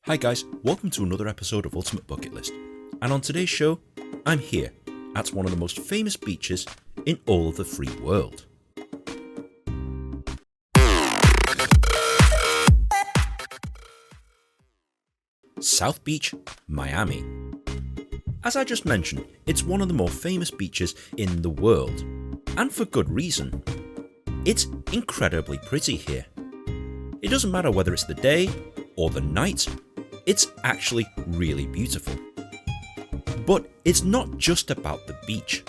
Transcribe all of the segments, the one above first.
Hi guys, welcome to another episode of Ultimate Bucket List, and on today's show, I'm here at one of the most famous beaches in all of the free world. South Beach, Miami. As I just mentioned, it's one of the more famous beaches in the world, and for good reason. It's incredibly pretty here. It doesn't matter whether it's the day or the night, it's actually really beautiful. But it's not just about the beach.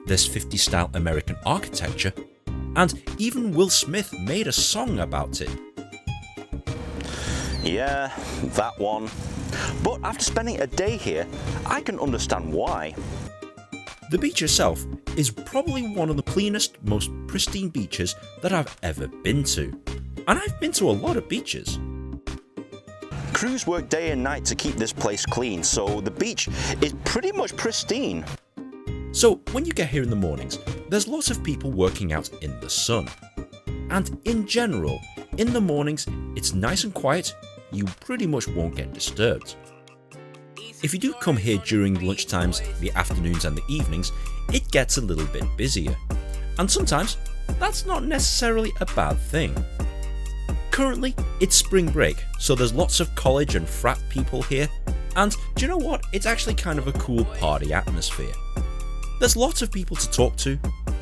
There's 50s style American architecture, and even Will Smith made a song about it. Yeah, that one. But after spending a day here, I can understand why. The beach itself is probably one of the cleanest, most pristine beaches that I've ever been to. And I've been to a lot of beaches. Crews work day and night to keep this place clean, so the beach is pretty much pristine. So when you get here in the mornings, there's lots of people working out in the sun. And in general, in the mornings, it's nice and quiet, you pretty much won't get disturbed. If you do come here during lunchtimes, the afternoons and the evenings, it gets a little bit busier. And sometimes, that's not necessarily a bad thing. Currently, it's spring break, so there's lots of college and frat people here, and do you know what? It's actually kind of a cool party atmosphere. There's lots of people to talk to,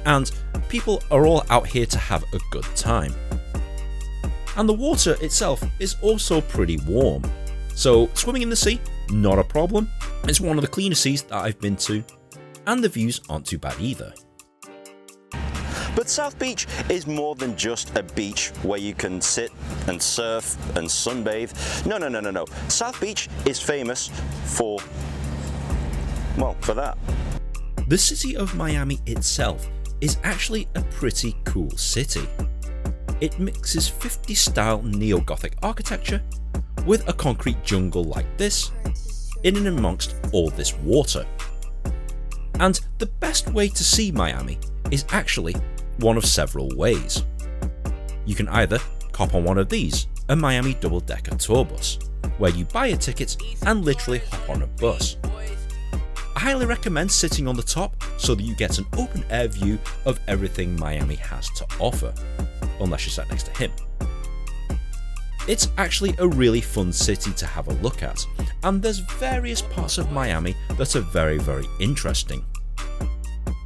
and people are all out here to have a good time. And the water itself is also pretty warm, so swimming in the sea, not a problem. It's one of the cleanest seas that I've been to, and the views aren't too bad either. But South Beach is more than just a beach where you can sit and surf and sunbathe. No. South Beach is famous for that. The city of Miami itself is actually a pretty cool city. It mixes 50s style neo-Gothic architecture with a concrete jungle like this, in and amongst all this water. And the best way to see Miami is actually one of several ways. You can either hop on one of these, a Miami double-decker tour bus, where you buy a ticket and literally hop on a bus. I highly recommend sitting on the top so that you get an open-air view of everything Miami has to offer, unless you're sat next to him. It's actually a really fun city to have a look at, and there's various parts of Miami that are very, very interesting.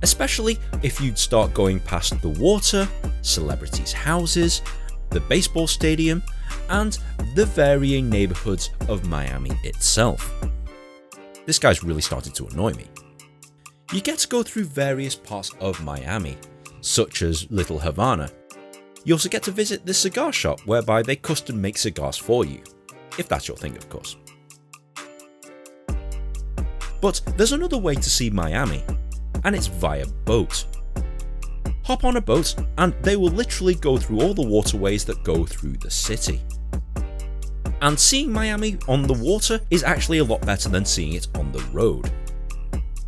Especially if you'd start going past the water, celebrities' houses, the baseball stadium, and the varying neighborhoods of Miami itself. This guy's really starting to annoy me. You get to go through various parts of Miami, such as Little Havana. You also get to visit the cigar shop whereby they custom make cigars for you, if that's your thing of course. But there's another way to see Miami, and it's via boat. Hop on a boat and they will literally go through all the waterways that go through the city. And seeing Miami on the water is actually a lot better than seeing it on the road.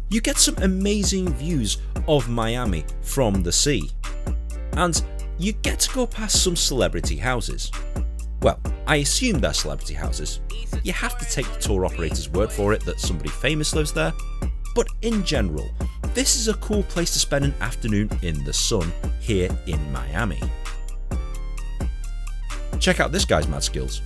You get some amazing views of Miami from the sea, and you get to go past some celebrity houses. Well, I assume they're celebrity houses. You have to take the tour operator's word for it that somebody famous lives there, but in general, this is a cool place to spend an afternoon in the sun here in Miami. Check out this guy's mad skills.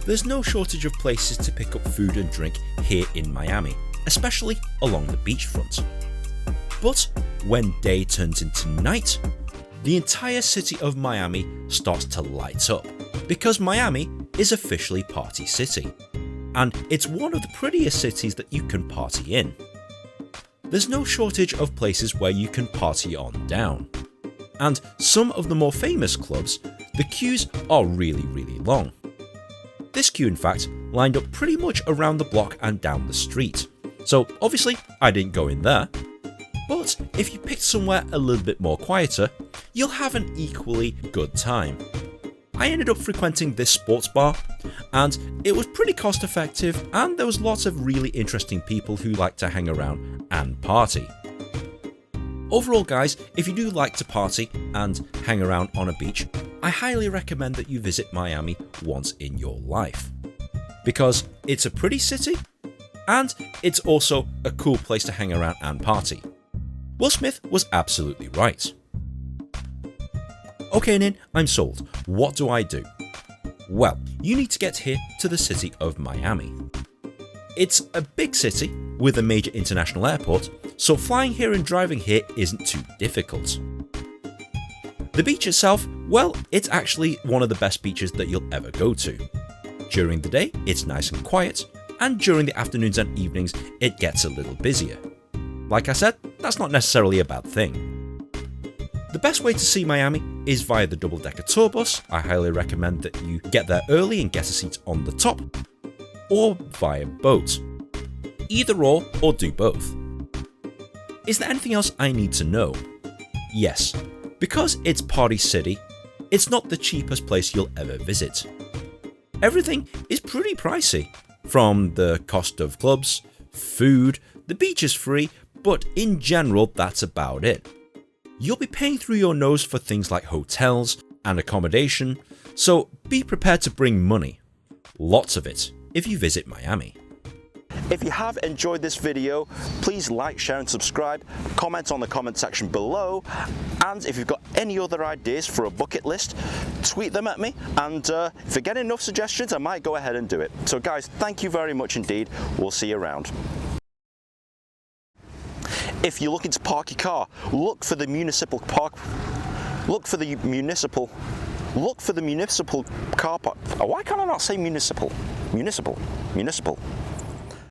There's no shortage of places to pick up food and drink here in Miami, especially along the beachfront. But when day turns into night, the entire city of Miami starts to light up, because Miami is officially Party City, and it's one of the prettiest cities that you can party in. There's no shortage of places where you can party on down, and some of the more famous clubs, the queues are really long. This queue in fact lined up pretty much around the block and down the street, so obviously I didn't go in there. But if you picked somewhere a little bit more quieter, you'll have an equally good time. I ended up frequenting this sports bar, and it was pretty cost effective, and there was lots of really interesting people who like to hang around and party. Overall guys, if you do like to party and hang around on a beach, I highly recommend that you visit Miami once in your life. Because it's a pretty city, and it's also a cool place to hang around and party. Will Smith was absolutely right. Okay Nin, I'm sold. What do I do? Well, you need to get here to the city of Miami. It's a big city with a major international airport, so flying here and driving here isn't too difficult. The beach itself, well, it's actually one of the best beaches that you'll ever go to. During the day, it's nice and quiet, and during the afternoons and evenings, it gets a little busier. Like I said, that's not necessarily a bad thing. The best way to see Miami is via the double-decker tour bus. I highly recommend that you get there early and get a seat on the top, or via boat. Either or do both. Is there anything else I need to know? Yes, because it's Party City, it's not the cheapest place you'll ever visit. Everything is pretty pricey, from the cost of clubs, food, the beach is free, but in general that's about it. You'll be paying through your nose for things like hotels and accommodation, so be prepared to bring money. Lots of it, if you visit Miami. If you have enjoyed this video, please like, share and subscribe, comment on the comment section below, and if you've got any other ideas for a bucket list, tweet them at me, and if I get enough suggestions I might go ahead and do it. So guys, thank you very much indeed, we'll see you around. If you're looking to park your car, look for the municipal car park. Oh, why can't I not say municipal? Municipal.